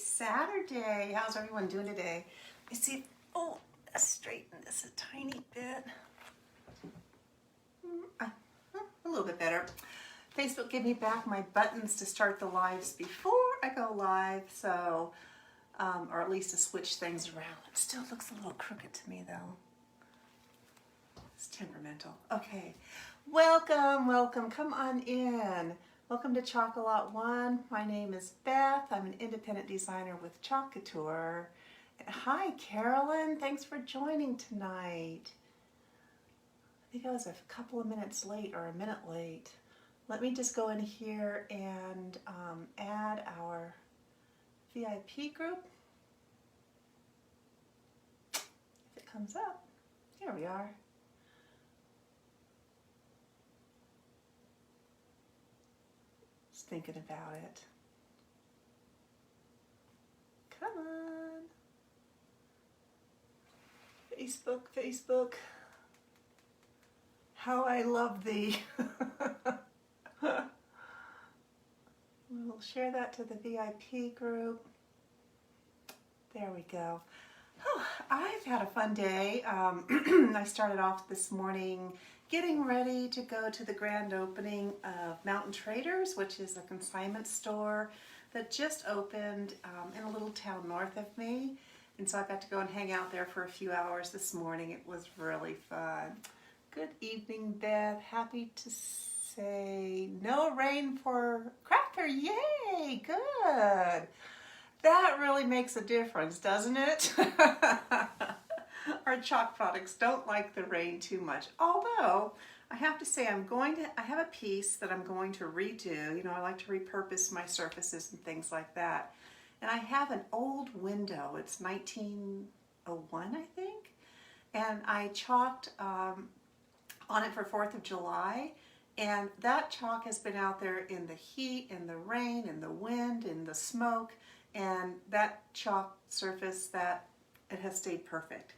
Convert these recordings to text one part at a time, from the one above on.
Saturday. How's everyone doing today? Let me see. Oh, let's straighten this a tiny bit. A little bit better. Facebook gave me back my buttons to start the lives before I go live, so, or at least to switch things around. It still looks a little crooked to me though. It's temperamental. Okay, welcome, come on in. Welcome to Chocolate One. My name is Beth. I'm an independent designer with Chalk Couture. Hi, Carolyn. Thanks for joining tonight. I think I was a couple of minutes late or a minute late. Let me just go in here and add our VIP group. If it comes up, here we are. Just thinking about it. Come on. Facebook. How I love thee. We'll share that to the VIP group. There we go. Oh, I've had a fun day. I started off this morning getting ready to go to the grand opening of Mountain Traders, which is a consignment store that just opened in a little town north of me. And so I got to go and hang out there for a few hours this morning. It was really fun. Good evening, Beth. Happy to say no rain for Cracker. Yay, good. That really makes a difference, doesn't it? Our chalk products don't like the rain too much. Although, I have to say I have a piece that I'm going to redo. You know, I like to repurpose my surfaces and things like that. And I have an old window. It's 1901, I think. And I chalked on it for 4th of July, and that chalk has been out there in the heat, in the rain, in the wind, in the smoke, and that chalk surface, it has stayed perfect.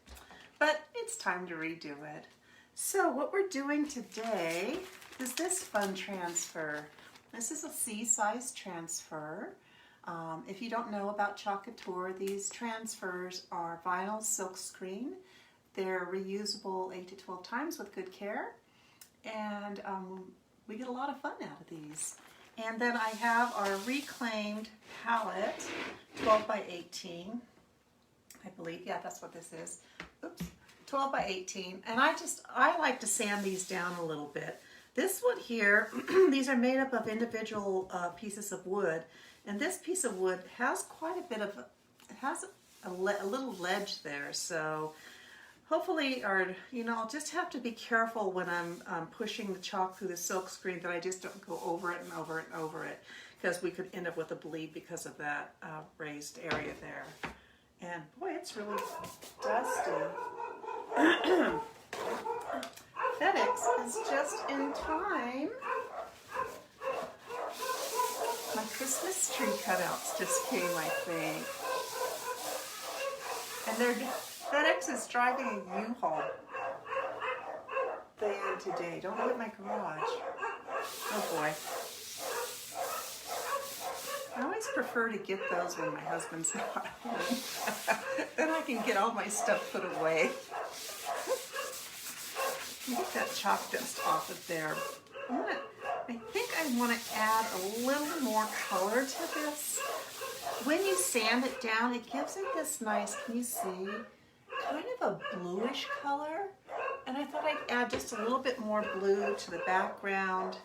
But it's time to redo it. So what we're doing today is this fun transfer. This is a C-size transfer. If you don't know about Chalk Couture, these transfers are vinyl silk screen. They're reusable 8 to 12 times with good care, and we get a lot of fun out of these. And then I have our reclaimed palette, 12 by 18, I believe. Yeah, that's what this is. Oops, 12 by 18. And I like to sand these down a little bit. This one here, these are made up of individual pieces of wood, and this piece of wood has quite a bit of, it has a little ledge there, so hopefully, I'll just have to be careful when I'm pushing the chalk through the silk screen that I just don't go over it and over it and over it, because we could end up with a bleed because of that raised area there. And boy, it's really dusty. FedEx is just in time. My Christmas tree cutouts just came, I think. And FedEx is driving a U-Haul van today. Don't look at my garage. Oh boy. I always prefer to get those when my husband's not home. Then I can get all my stuff put away. Get that chalk dust off of there. I think I want to add a little more color to this. When you sand it down, it gives it this nice, can you see, kind of a bluish color. And I thought I'd add just a little bit more blue to the background.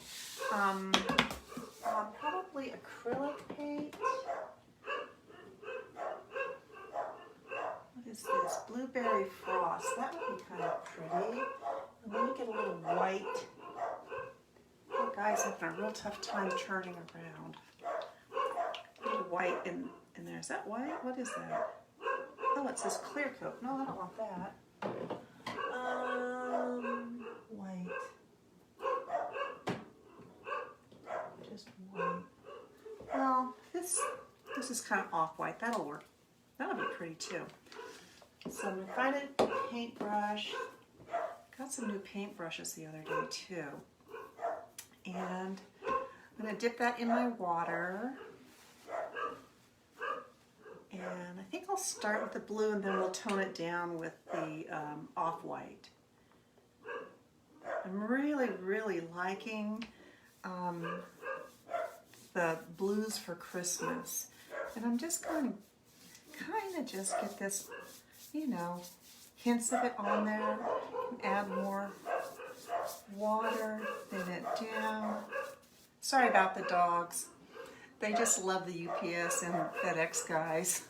Probably acrylic paint. What is this? Blueberry frost. That would be kind of pretty. And then you get a little white. You guys having a real tough time turning around. A little white in there. Is that white? What is that? Oh, it says clear coat. No, I don't want that. White. Just white. Well, this is kind of off-white. That'll work. That'll be pretty too. So I'm going to find a paintbrush. Got some new paintbrushes the other day too. And I'm going to dip that in my water. And I think I'll start with the blue and then we'll tone it down with the off-white. I'm really, really liking the blues for Christmas. And I'm just going to kind of just get this, you know, hints of it on there. Add more water, thin it down. Sorry about the dogs. They just love the UPS and FedEx guys.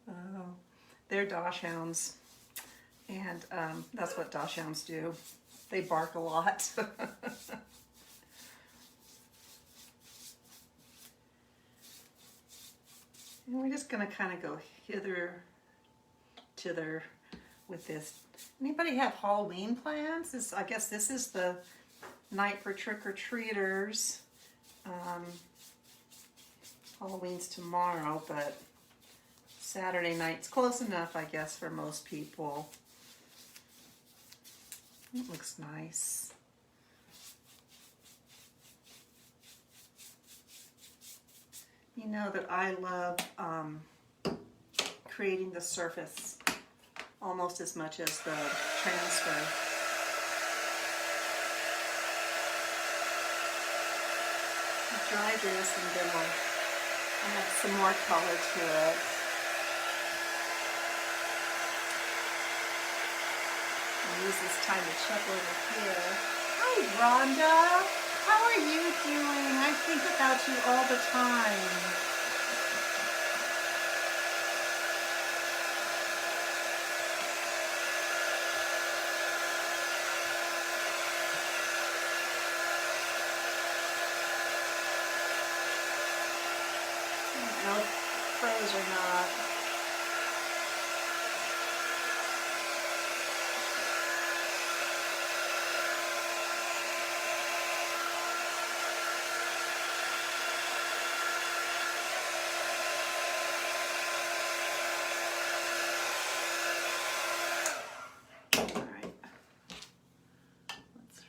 Oh, they're dachshunds, and that's what dachshunds do. They bark a lot. And we're just going to kind of go hither, thither with this. Anybody have Halloween plans? I guess this is the night for trick-or-treaters. Halloween's tomorrow, but Saturday night's close enough, I guess, for most people. It looks nice. You know that I love creating the surface almost as much as the transfer. I'll dry this and then I'll add some more color to it. I'll use this time to check over here. Hi, Rhonda. How are you doing? I think about you all the time. I don't know if froze or not.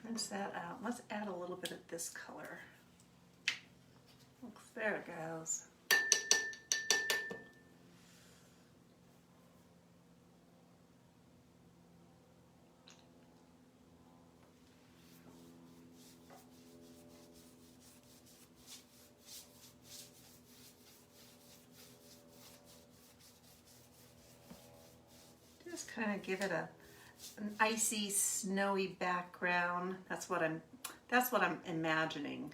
Rinse that out. Let's add a little bit of this color. Looks, there it goes. Just kind of give it an icy, snowy background. That's what I'm imagining.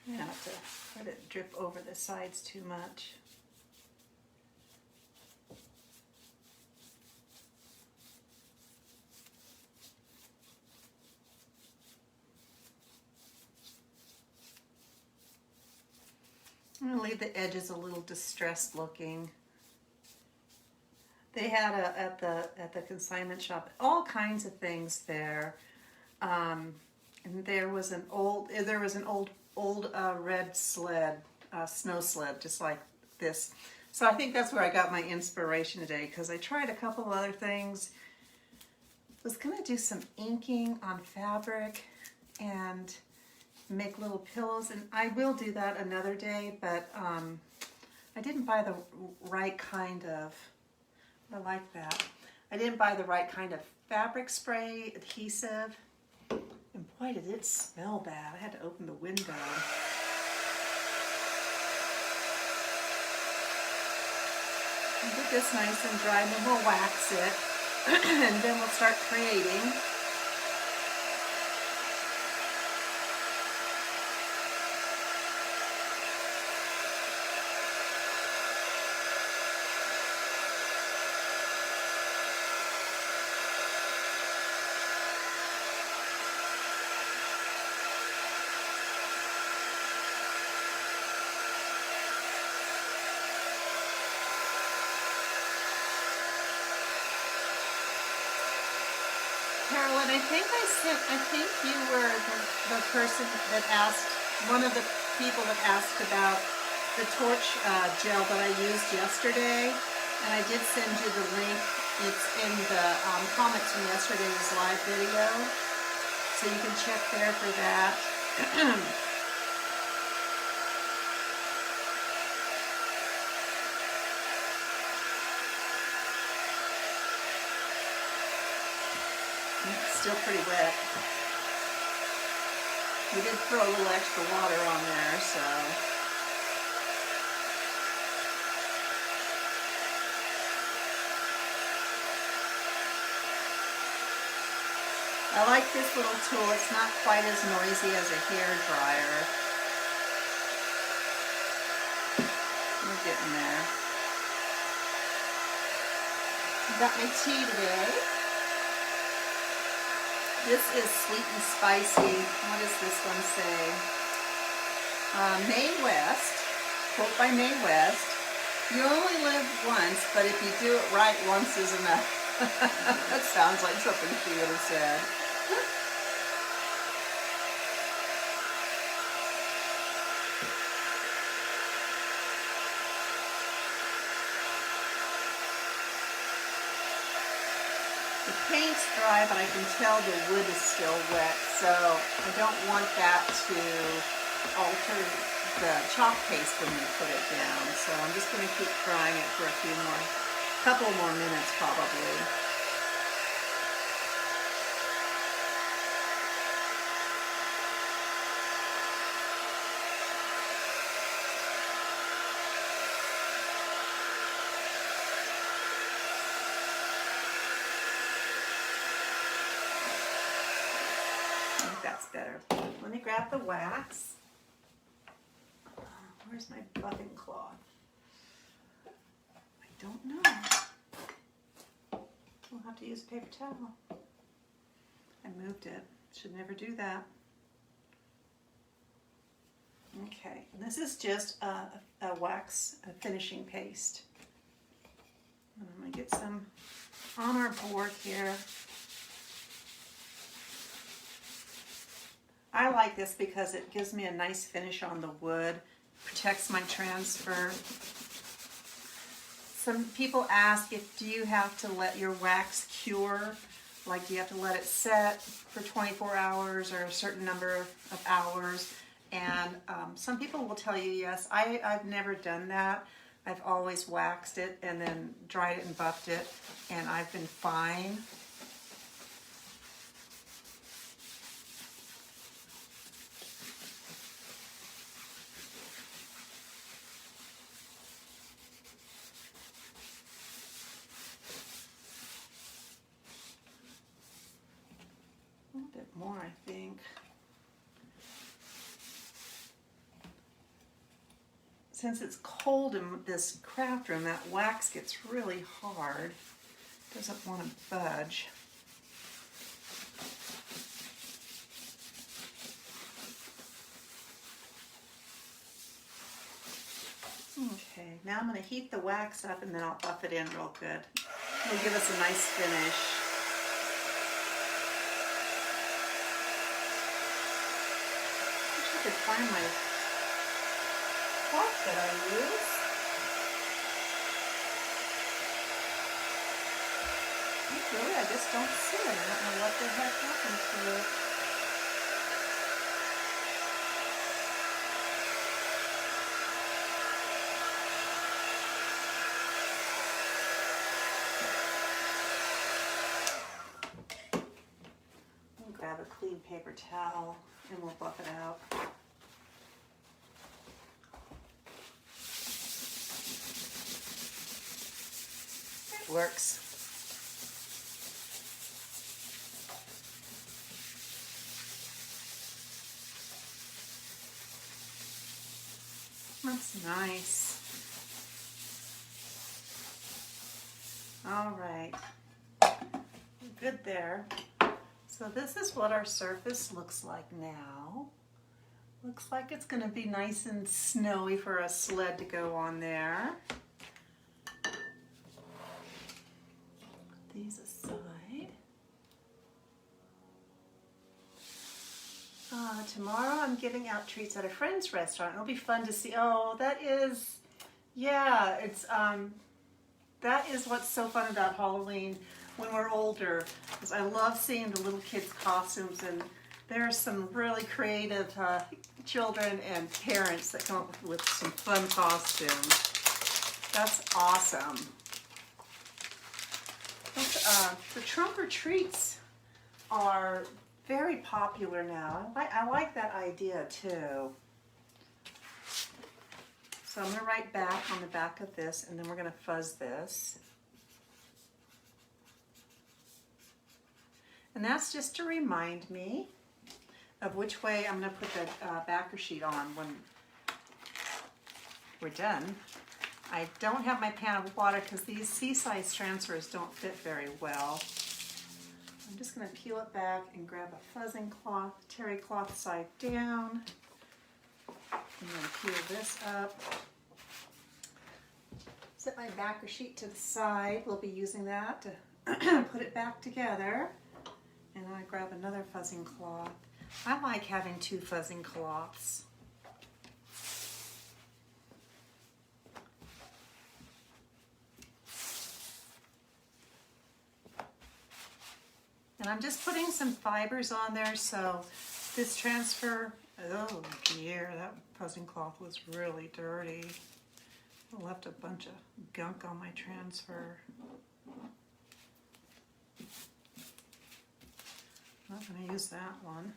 Not to let it drip over the sides too much. I'm going to leave the edges a little distressed looking. They had at the consignment shop all kinds of things there, and there was an old red sled, snow sled, just like this. So I think that's where I got my inspiration today, because I tried a couple other things. Was going to do some inking on fabric and make little pillows, and I will do that another day, but I didn't buy the right kind of, I like that. I didn't buy the right kind of fabric spray adhesive, and boy did it smell bad. I had to open the window. Get this nice and dry, and then we'll wax it, and then we'll start creating. Carolyn, I think you were the person that asked, one of the people that asked about the torch gel that I used yesterday, and I did send you the link. It's in the comments from yesterday's live video, so you can check there for that. It's still pretty wet. We did throw a little extra water on there, so. I like this little tool. It's not quite as noisy as a hair dryer. We're getting there. Got my tea today. This is sweet and spicy. What does this one say? Mae West, quote by Mae West, "You only live once, but if you do it right, once is enough." That sounds like something she would have said. The paint's dry, but I can tell the wood is still wet, so I don't want that to alter the chalk paste when we put it down. So I'm just going to keep drying it for a couple more minutes probably. That's better. Let me grab the wax. Where's my buffing cloth? I don't know. We'll have to use a paper towel. I moved it. Should never do that. Okay, and this is just a wax finishing paste. And I'm going to get some on our board here. I like this because it gives me a nice finish on the wood, protects my transfer. Some people ask, do you have to let your wax cure? Like, do you have to let it set for 24 hours or a certain number of hours? And some people will tell you yes. I've never done that. I've always waxed it and then dried it and buffed it, and I've been fine. A little bit more, I think. Since it's cold in this craft room, that wax gets really hard. Doesn't want to budge. Okay, now I'm going to heat the wax up and then I'll buff it in real good. It'll give us a nice finish. I could find my cloth that I use. Really, I just don't see it. I don't know what the heck happened to it. We'll grab a clean paper towel and we'll buff it out. It works. That's nice. All right, good there. So this is what our surface looks like now. Looks like it's going to be nice and snowy for a sled to go on there. Put these aside. I'm giving out treats at a friend's restaurant. It'll be fun to see. Oh, that is, yeah, that is what's so fun about Halloween when we're older, because I love seeing the little kids' costumes, and there are some really creative children and parents that come up with some fun costumes. That's awesome. The trunk or treats are very popular now. I like that idea too. So I'm going to write back on the back of this, and then we're going to fuzz this. And that's just to remind me of which way I'm going to put the backer sheet on when we're done. I don't have my pan of water because these C-size transfers don't fit very well. I'm just going to peel it back and grab a fuzzing cloth, terry cloth side down. I'm going to peel this up. Set my backer sheet to the side. We'll be using that to put it back together. And I grab another fuzzing cloth. I like having two fuzzing cloths. And I'm just putting some fibers on there so this transfer, oh dear, that fuzzing cloth was really dirty. I left a bunch of gunk on my transfer. I'm not going to use that one.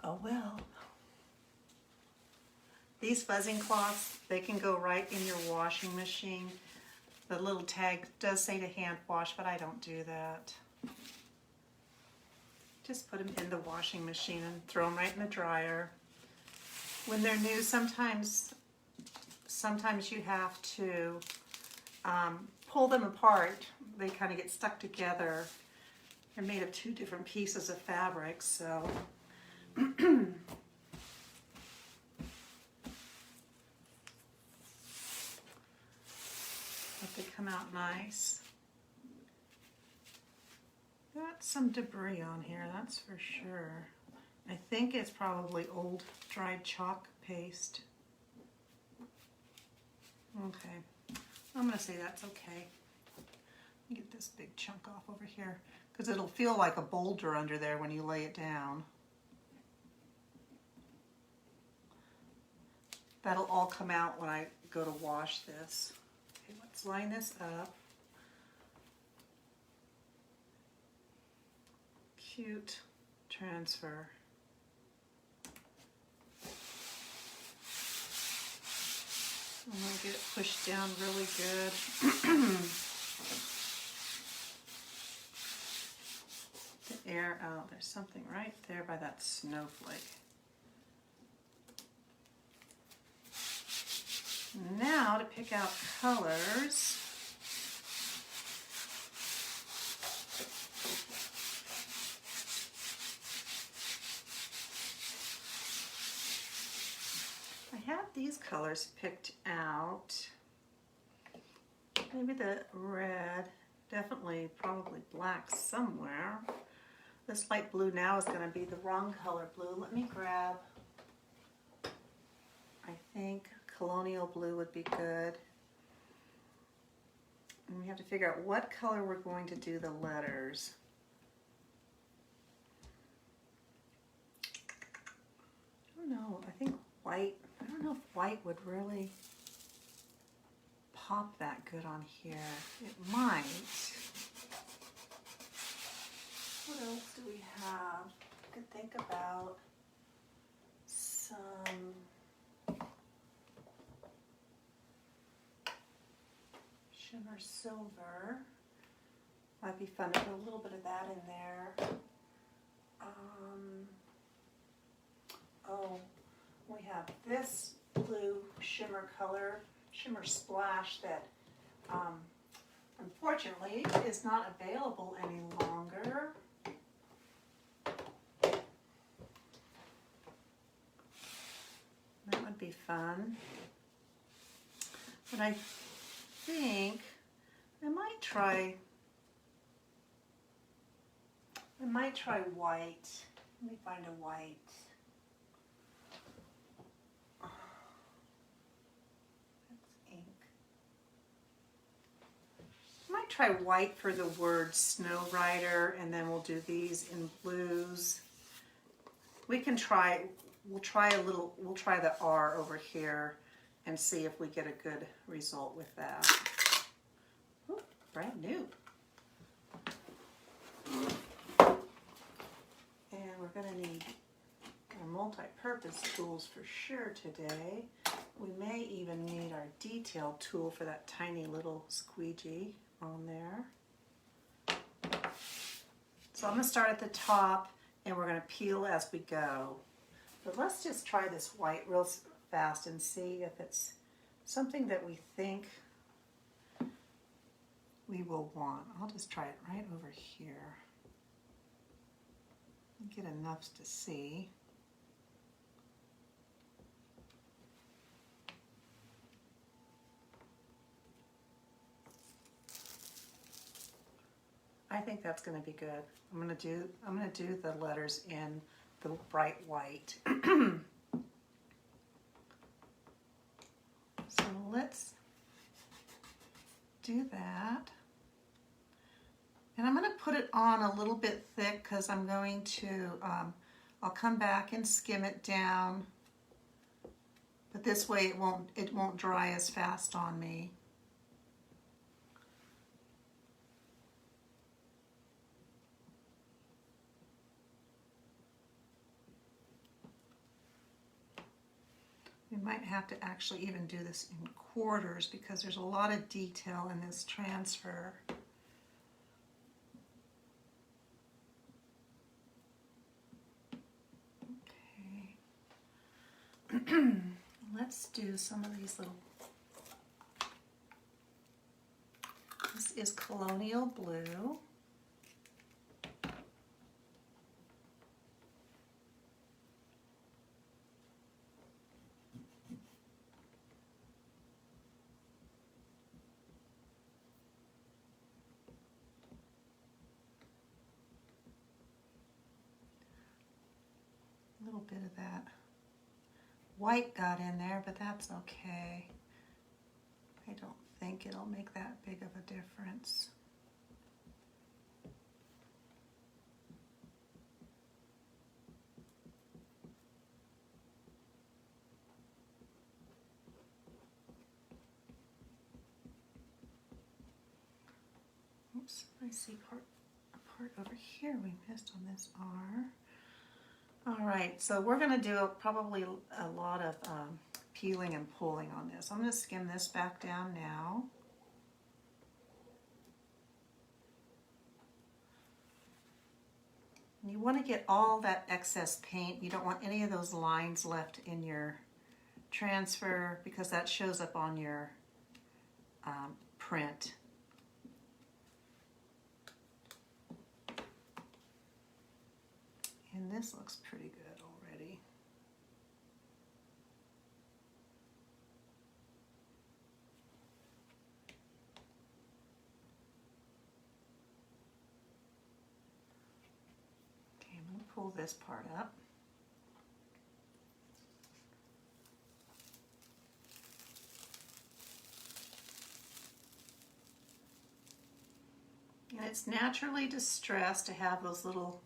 Oh well. These fuzzing cloths, they can go right in your washing machine. The little tag does say to hand wash, but I don't do that. Just put them in the washing machine and throw them right in the dryer. When they're new, sometimes you have to pull them apart. They kind of get stuck together. They're made of two different pieces of fabric, so but they come out nice. Got some debris on here, that's for sure. I think it's probably old dried chalk paste. Okay, I'm going to say that's okay. Let me get this big chunk off over here because it'll feel like a boulder under there when you lay it down. That'll all come out when I go to wash this. Okay, let's line this up. Cute transfer. I'm going to get it pushed down really good. The air out. There's something right there by that snowflake. Now to pick out colors. I have these colors picked out. Maybe the red, definitely probably black somewhere. This light blue now is going to be the wrong color blue. Let me grab, I think colonial blue would be good. And we have to figure out what color we're going to do the letters. I don't know, I think white. I don't know if white would really pop that good on here. It might. What else do we have? I could think about some shimmer silver. Might be fun to put a little bit of that in there. Oh, we have this blue shimmer color, shimmer splash that unfortunately is not available any longer. That would be fun. But I think I might try I might try white. Let me find a white. That's ink. I might try white for the word Snow Rider, and then we'll do these in blues. We can try, we'll try the R over here and see if we get a good result with that. Ooh, brand new. And we're going to need our multi-purpose tools for sure today. We may even need our detail tool for that tiny little squeegee on there. So I'm going to start at the top and we're going to peel as we go. But let's just try this white real fast and see if it's something that we think we will want. I'll just try it right over here. Get enough to see. I think that's going to be good. I'm going to do the letters in the bright white. So let's do that. And I'm going to put it on a little bit thick because I'm going to, I'll come back and skim it down. But this way it won't dry as fast on me. We might have to actually even do this in quarters because there's a lot of detail in this transfer. Okay. Let's do some of these little, this is Colonial Blue. A little bit of that white got in there, but that's okay. I don't think it'll make that big of a difference. Oops, I see a part over here we missed on this R. All right, so we're going to do probably a lot of peeling and pulling on this. I'm going to skim this back down now. And you want to get all that excess paint. You don't want any of those lines left in your transfer because that shows up on your print. And this looks pretty good already. Okay, I'm going to pull this part up. And it's naturally distressed to have those little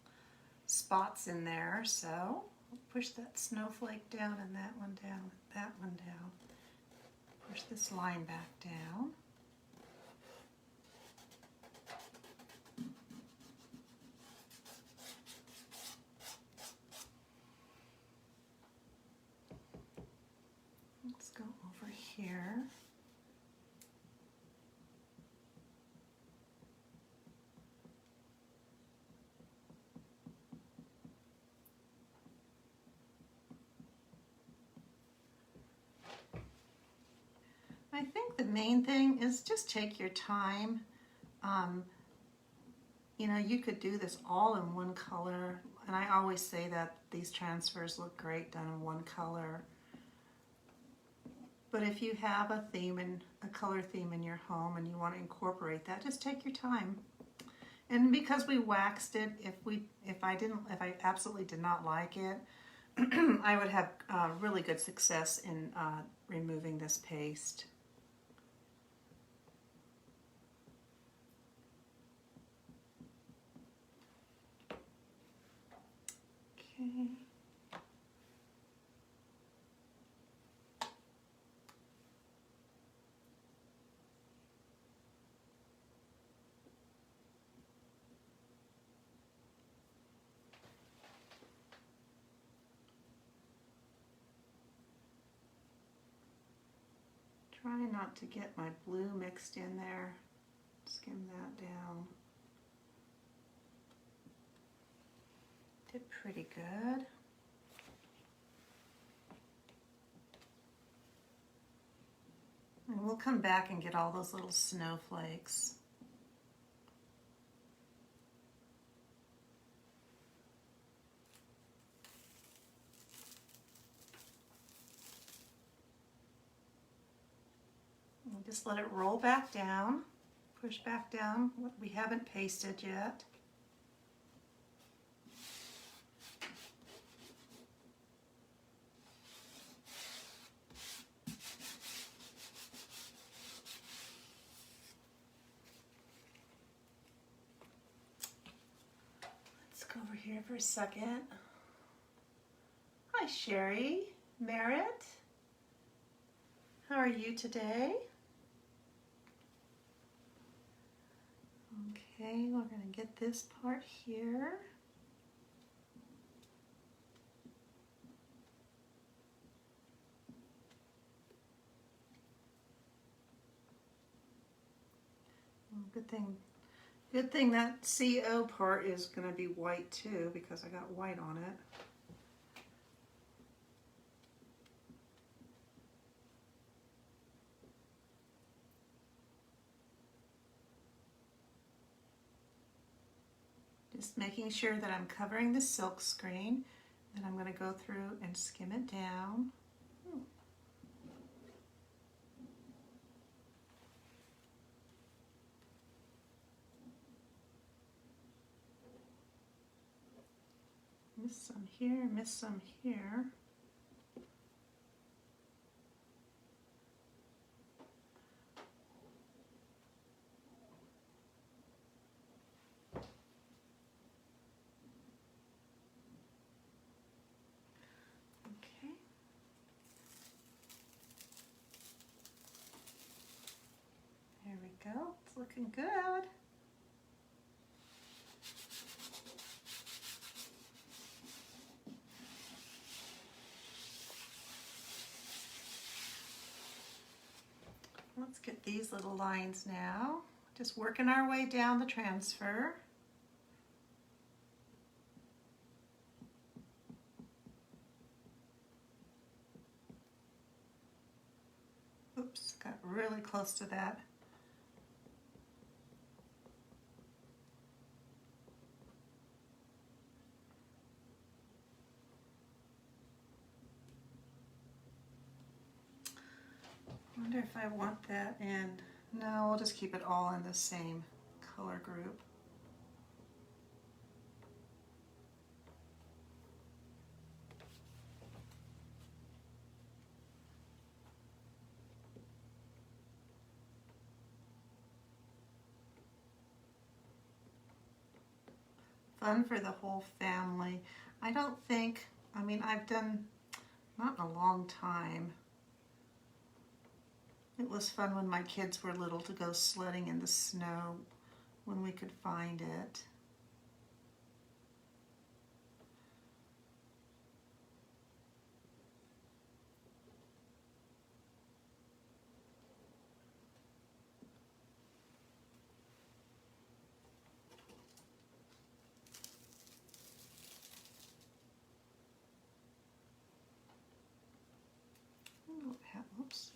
spots in there, so push that snowflake down and that one down, that one down. Push this line back down. Let's go over here. I think the main thing is just take your time. You know, you could do this all in one color, and I always say that these transfers look great done in one color. But if you have a theme and a color theme in your home and you want to incorporate that, just take your time. And because we waxed it, if I absolutely did not like it, I would have really good success in removing this paste. Okay. Try not to get my blue mixed in there. Skim that down. Did pretty good. And we'll come back and get all those little snowflakes. And just let it roll back down, push back down what we haven't pasted yet. Let's go over here for a second. Hi Sherry, Merritt. How are you today? Okay, we're going to get this part here. Good thing that CO part is going to be white too, because I got white on it. Just making sure that I'm covering the silk screen. Then I'm going to go through and skim it down. Miss some here, miss some here. Okay. There we go. It's looking good. Let's get these little lines now. Just working our way down the transfer. Oops, got really close to that. I wonder if I want that in. No, we'll just keep it all in the same color group. Fun for the whole family. I don't think, I mean, I've done, not in a long time. It was fun when my kids were little to go sledding in the snow when we could find it. Oops.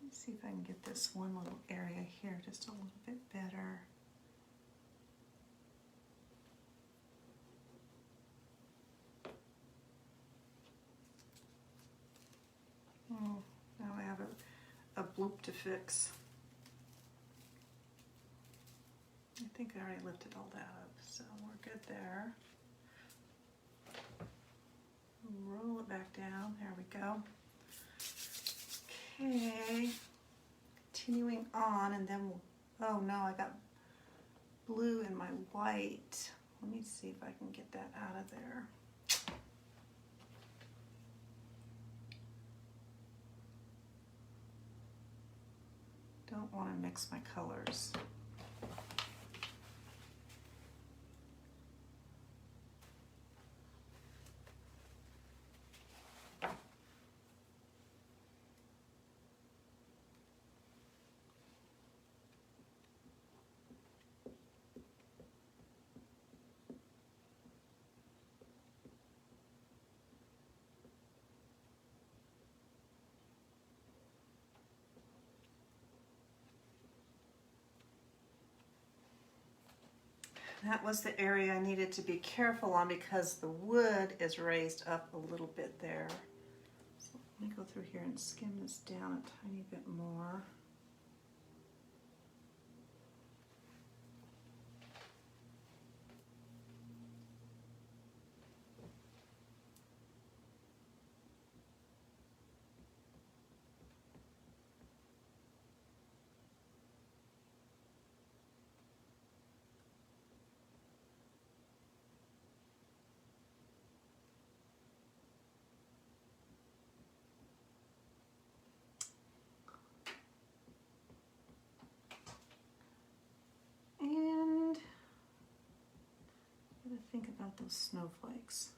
Let me see if I can get this one little area here just a little bit better. Oh, now I have a bloop to fix. I think I already lifted all that up, so we're good there. Roll it back down. There we go. Okay. Continuing on, and then we'll, oh no, I got blue in my white. Let me see if I can get that out of there. Don't want to mix my colors. That was the area I needed to be careful on because the wood is raised up a little bit there. So let me go through here and skim this down a tiny bit more. And I gotta think about those snowflakes.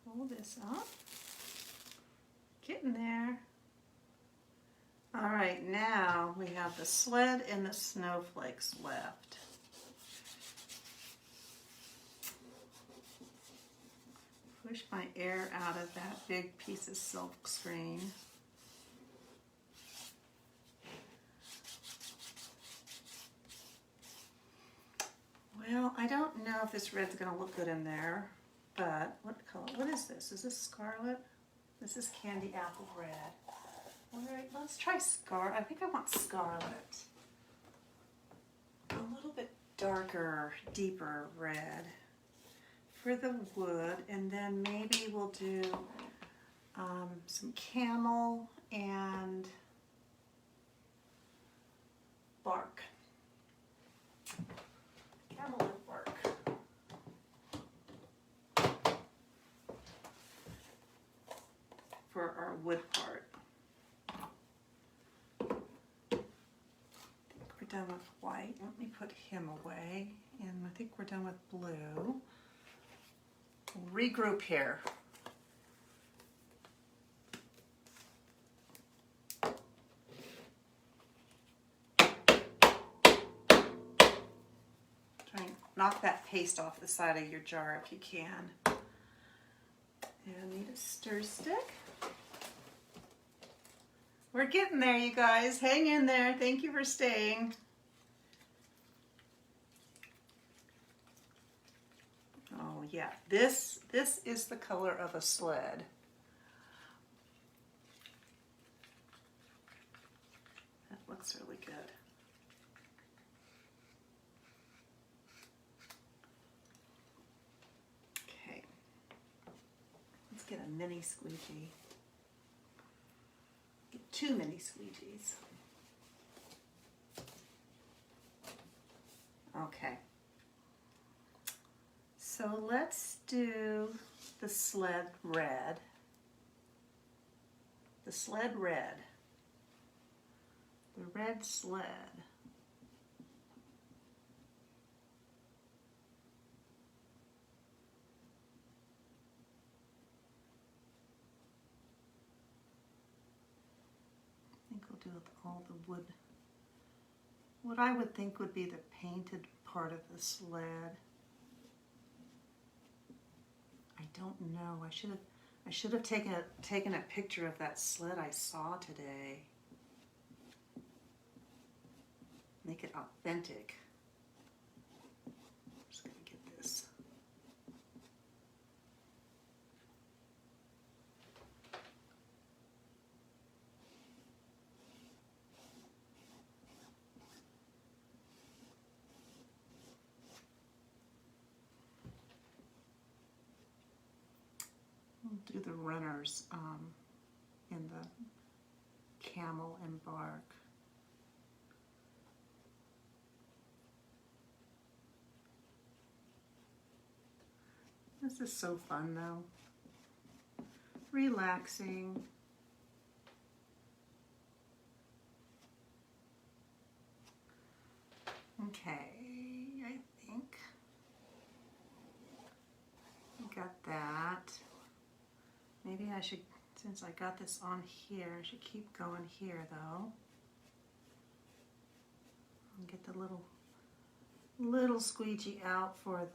Pull this up. Getting there. All right, now we have the sled and the snowflakes left. Push my air out of that big piece of silk screen. Well, I don't know if this red's going to look good in there, but what color? What is this? Is this scarlet? This is candy apple red. All right, let's try scarlet. I think I want scarlet. A little bit darker, deeper red for the wood, and then maybe we'll do some camel and bark. Camel and bark. For our wood part. I think we're done with white. Let me put him away. And I think we're done with blue. We'll regroup here. Try and knock that paste off the side of your jar if you can. And I need a stir stick. We're getting there, you guys. Hang in there. Thank you for staying. Oh yeah, this is the color of a sled. That looks really good. Okay. Let's get a mini squeegee. Two mini squeegees. Okay. So let's do the sled red. The sled red. The red sled. With all the wood, what I would think would be the painted part of the sled. I don't know. I should have taken a picture of that sled I saw today. Make it authentic. I'm just going to get this. We'll do the runners in the camel and bark. This is so fun though. Relaxing. Okay, I think I got that. Maybe I should, since I got this on here, I should keep going here though. And get the little squeegee out for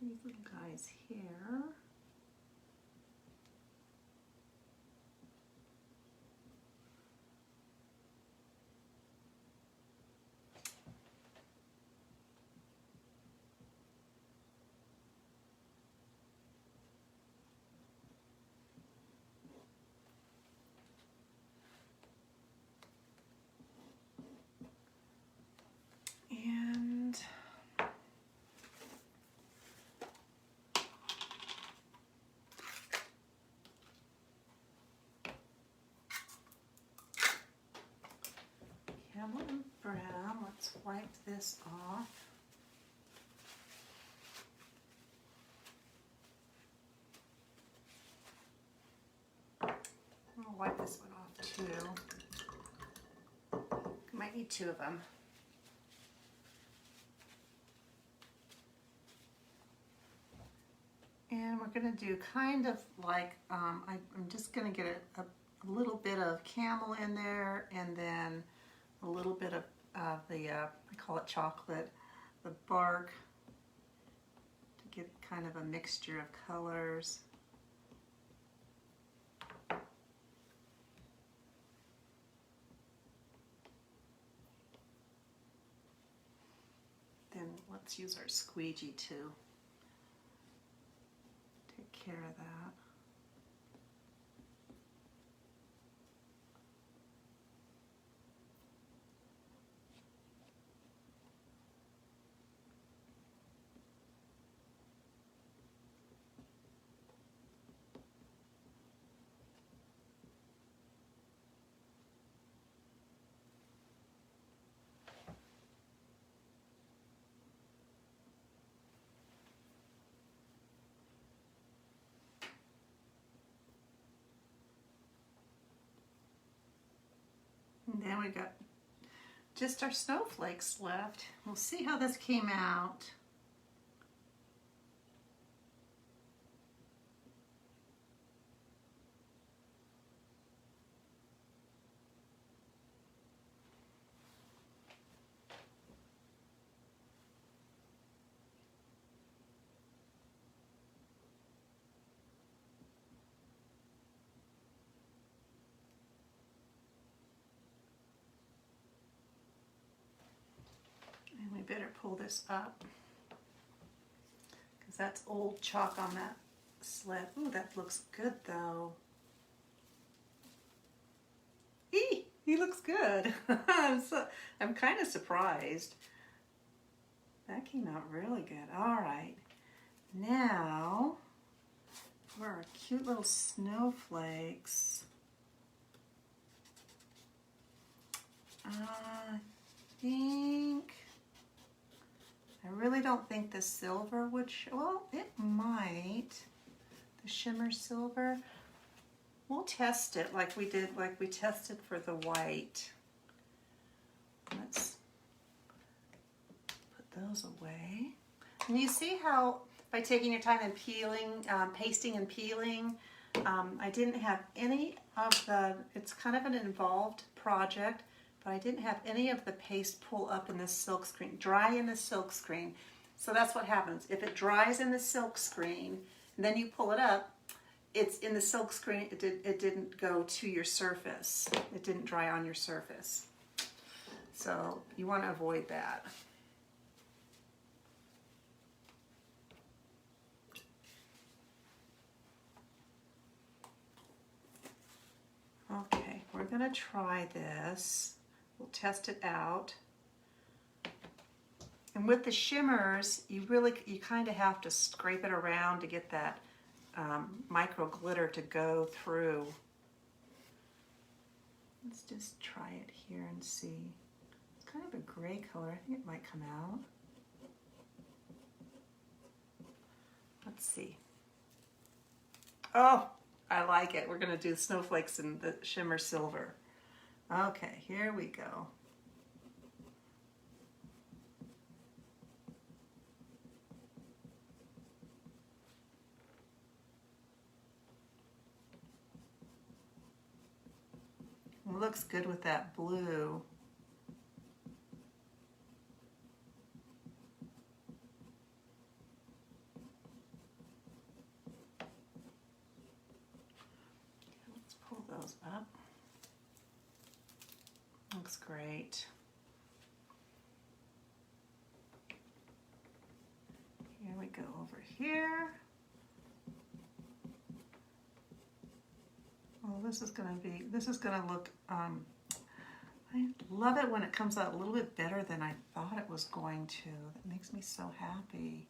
these little guys here. And camel and brown, let's wipe this off. I'll wipe this one off too. Might need two of them. And we're going to do kind of like, I'm just going to get a little bit of camel in there, and then a little bit of the, I call it chocolate, the bark, to get kind of a mixture of colors. Then let's use our squeegee too. Take care of that. And then we got just our snowflakes left. We'll see how this came out. And we better pull this up, because that's old chalk on that sled. Ooh, that looks good though. Eee, he looks good. I'm kind of surprised. That came out really good. All right, now for our cute little snowflakes. I think, I really don't think the silver would well, it might. The shimmer silver. We'll test it like we did, like we tested for the white. Let's put those away. And you see how by taking your time and peeling, pasting and peeling, I didn't have any of the, it's kind of an involved project, but I didn't have any of the paste pull up in the silk screen, dry in the silk screen. So that's what happens. If it dries in the silk screen, and then you pull it up, it's in the silk screen, it didn't go to your surface. It didn't dry on your surface. So you want to avoid that. Okay, we're going to try this. We'll test it out. And with the shimmers, you kind of have to scrape it around to get that micro glitter to go through. Let's just try it here and see. It's kind of a gray color. I think it might come out. Let's see. Oh, I like it. We're going to do snowflakes in the shimmer silver. Okay, here we go. It looks good with that blue. Let's pull those up. Looks great. Here we go over here. Well, this is going to look, I love it when it comes out a little bit better than I thought it was going to. That makes me so happy.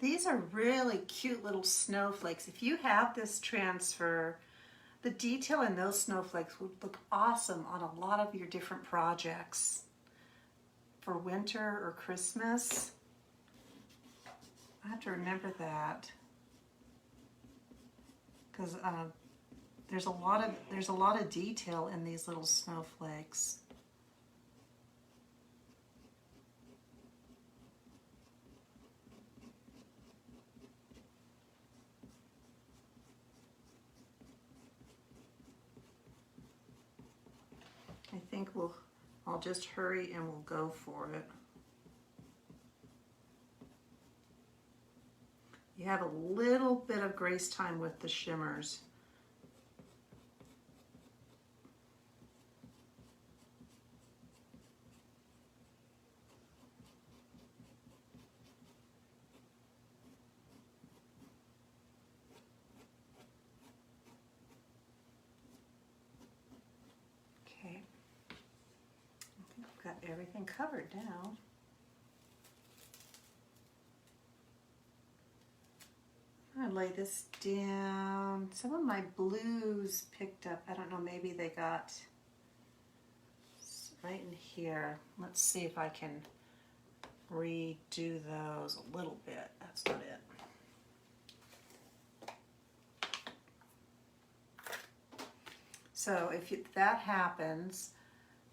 These are really cute little snowflakes. If you have this transfer, the detail in those snowflakes would look awesome on a lot of your different projects for winter or Christmas. I have to remember that because there's a lot of detail in these little snowflakes. I think I'll just hurry and we'll go for it. You have a little bit of grace time with the shimmers. Okay. I think I've got everything covered now. I'm gonna lay this down. Some of my blues picked up. I don't know, maybe they got right in here. Let's see if I can redo those a little bit. That's not it. So if that happens,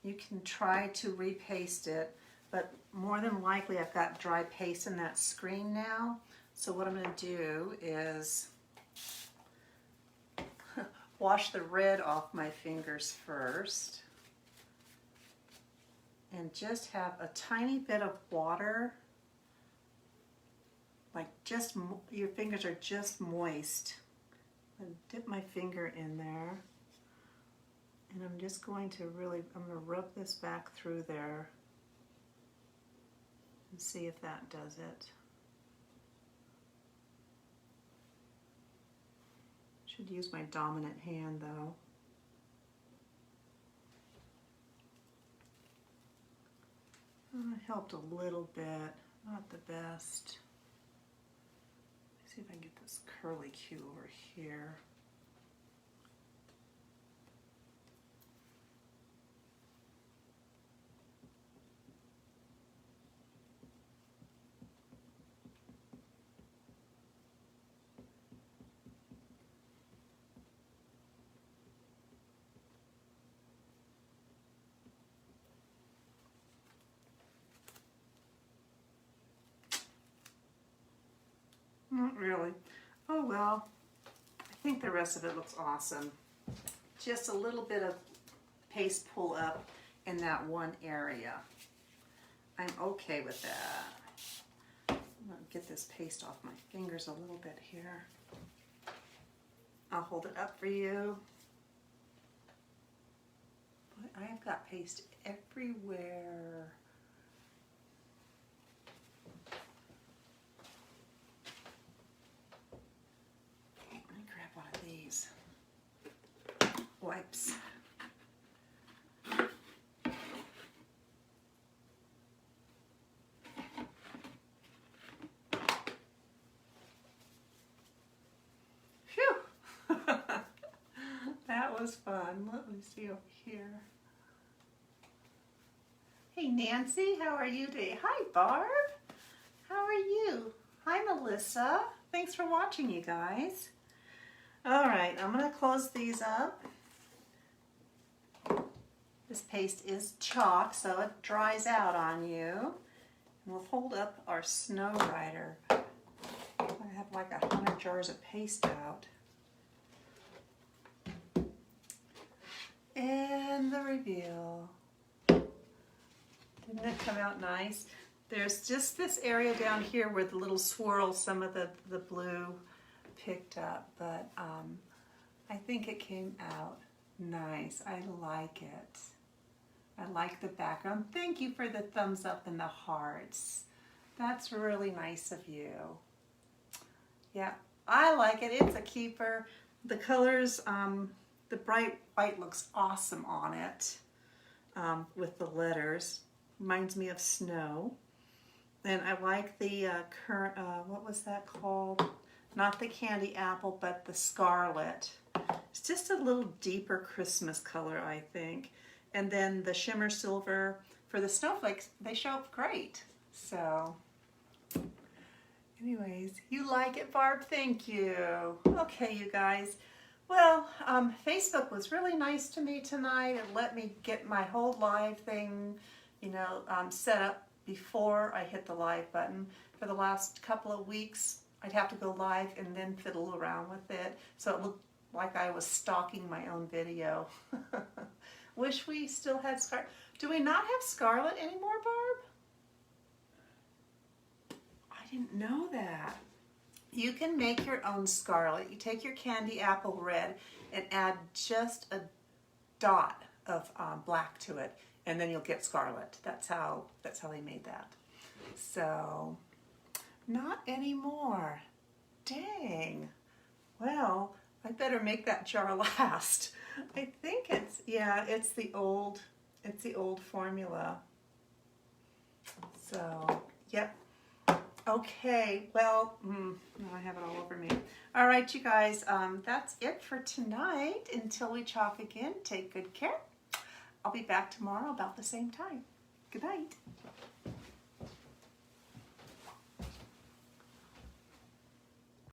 you can try to repaste it, but more than likely I've got dry paste in that screen now. So what I'm going to do is wash the red off my fingers first and just have a tiny bit of water, like just your fingers are just moist. I'm going to dip my finger in there and I'm just going to I'm going to rub this back through there and see if that does it. Should use my dominant hand though. It helped a little bit, not the best. Let's see if I can get this curly Q over here. Not really. Oh well, I think the rest of it looks awesome. Just a little bit of paste pull up in that one area. I'm okay with that. I'm going to get this paste off my fingers a little bit here. I'll hold it up for you. But I have got paste everywhere. Okay, let me grab one of these wipes. That was fun. Let me see over here. Hey Nancy, how are you today? Hi Barb, how are you? Hi Melissa. Thanks for watching, you guys. All right, I'm going to close these up. This paste is chalk, so it dries out on you. And we'll hold up our snow rider. I have like 100 jars of paste out. And the reveal. Didn't it come out nice? There's just this area down here where the little swirl, some of the blue picked up, but I think it came out nice. I like it. I like the background. Thank you for the thumbs up and the hearts. That's really nice of you. Yeah, I like it. It's a keeper. The colors, the bright white looks awesome on it with the letters. Reminds me of snow. And I like the current, what was that called? Not the candy apple, but the scarlet. It's just a little deeper Christmas color, I think. And then the shimmer silver for the snowflakes, they show up great. So, anyways, you like it, Barb? Thank you. Okay, you guys. Well, Facebook was really nice to me tonight. It let me get my whole live thing, you know, set up before I hit the live button. For the last couple of weeks, I'd have to go live and then fiddle around with it. So it looked like I was stalking my own video. Wish we still had Scarlet. Do we not have Scarlet anymore, Barb? I didn't know that. You can make your own Scarlet. You take your candy apple red and add just a dot of black to it, and then you'll get Scarlet. That's how they made that. So, not anymore. Dang. Well, I better make that jar last. I think it's, yeah, it's the old formula. So, yep. Okay, well, now I have it all over me. All right, you guys, that's it for tonight. Until we talk again, take good care. I'll be back tomorrow about the same time. Good night.